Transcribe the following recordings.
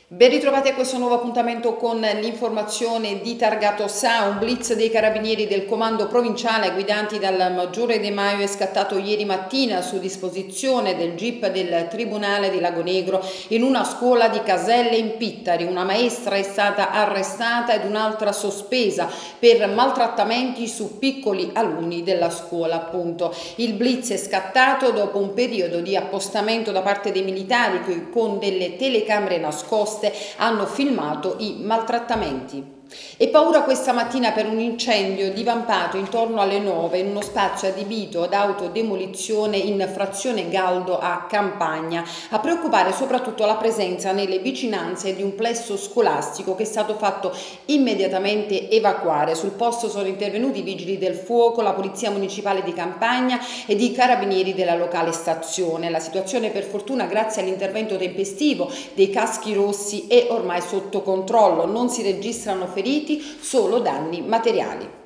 Ben ritrovati a questo nuovo appuntamento con l'informazione di Targato Sa. Un blitz dei carabinieri del comando provinciale guidati dal maggiore De Maio è scattato ieri mattina su disposizione del GIP del Tribunale di Lago Negro in una scuola di Caselle in Pittari. Una maestra è stata arrestata ed un'altra sospesa per maltrattamenti su piccoli alunni della scuola, appunto. Il blitz è scattato dopo un periodo di appostamento da parte dei militari che con delle telecamere nascoste hanno filmato i maltrattamenti. E paura questa mattina per un incendio divampato intorno alle 9 in uno spazio adibito ad autodemolizione in frazione Galdo a Campagna. A preoccupare soprattutto la presenza nelle vicinanze di un plesso scolastico che è stato fatto immediatamente evacuare. Sul posto sono intervenuti i vigili del fuoco, la polizia municipale di Campagna ed i carabinieri della locale stazione. La situazione, per fortuna, grazie all'intervento tempestivo dei caschi rossi, è ormai sotto controllo. Non si registrano feriti, solo danni materiali.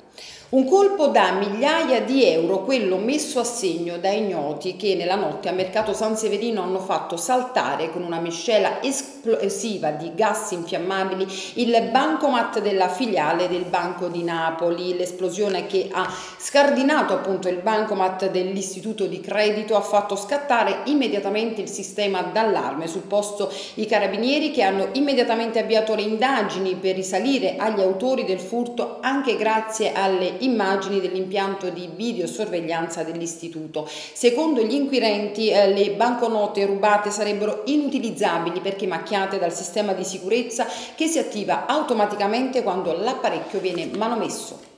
Un colpo da migliaia di euro, quello messo a segno da ignoti che nella notte a Mercato San Severino hanno fatto saltare con una miscela esplosiva di gas infiammabili il bancomat della filiale del Banco di Napoli. L'esplosione che ha scardinato appunto il bancomat dell'istituto di credito ha fatto scattare immediatamente il sistema d'allarme. Sul posto i carabinieri che hanno immediatamente avviato le indagini per risalire agli autori del furto anche grazie alle immagini dell'impianto di videosorveglianza dell'istituto. Secondo gli inquirenti le banconote rubate sarebbero inutilizzabili perché macchiate dal sistema di sicurezza che si attiva automaticamente quando l'apparecchio viene manomesso.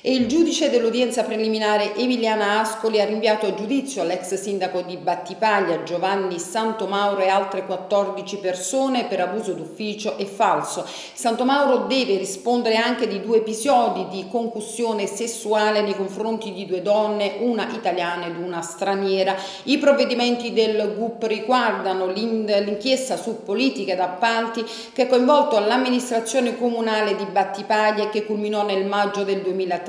E il giudice dell'udienza preliminare Emiliana Ascoli ha rinviato a giudizio l'ex sindaco di Battipaglia Giovanni Santomauro e altre 14 persone per abuso d'ufficio e falso. Santomauro deve rispondere anche di 2 episodi di concussione sessuale nei confronti di 2 donne, una italiana ed una straniera. I provvedimenti del GUP riguardano l'inchiesta su politiche d'appalti che ha coinvolto l'amministrazione comunale di Battipaglia e che culminò nel maggio del 2013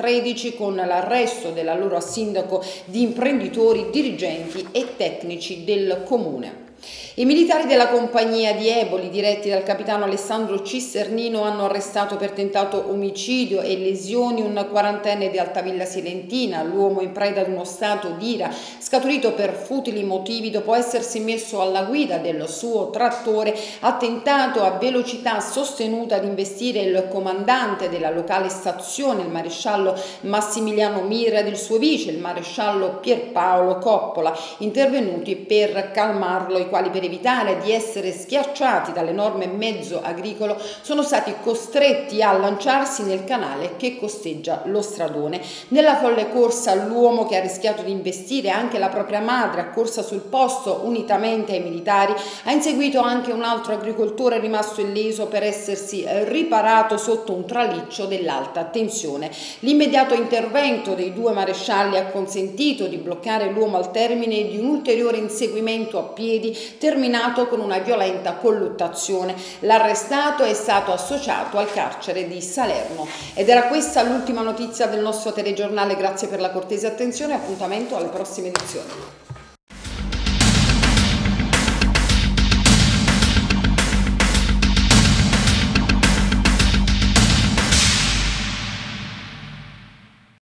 con l'arresto dell'allora sindaco di imprenditori, dirigenti e tecnici del comune. I militari della compagnia di Eboli, diretti dal capitano Alessandro Cisternino, hanno arrestato per tentato omicidio e lesioni un 40enne di Altavilla Silentina. L'uomo, in preda ad uno stato d'ira scaturito per futili motivi dopo essersi messo alla guida del suo trattore, ha tentato a velocità sostenuta di investire il comandante della locale stazione, il maresciallo Massimiliano Mira, ed il suo vice, il maresciallo Pierpaolo Coppola, intervenuti per calmarlo, i quali per evitare di essere schiacciati dall'enorme mezzo agricolo sono stati costretti a lanciarsi nel canale che costeggia lo stradone. Nella folle corsa l'uomo, che ha rischiato di investire anche la propria madre, accorsa sul posto unitamente ai militari, ha inseguito anche un altro agricoltore rimasto illeso per essersi riparato sotto un traliccio dell'alta tensione. L'immediato intervento dei 2 marescialli ha consentito di bloccare l'uomo al termine di un ulteriore inseguimento a piedi terminato con una violenta colluttazione. L'arrestato è stato associato al carcere di Salerno. Ed era questa l'ultima notizia del nostro telegiornale. Grazie per la cortese attenzione e appuntamento alle prossime edizioni.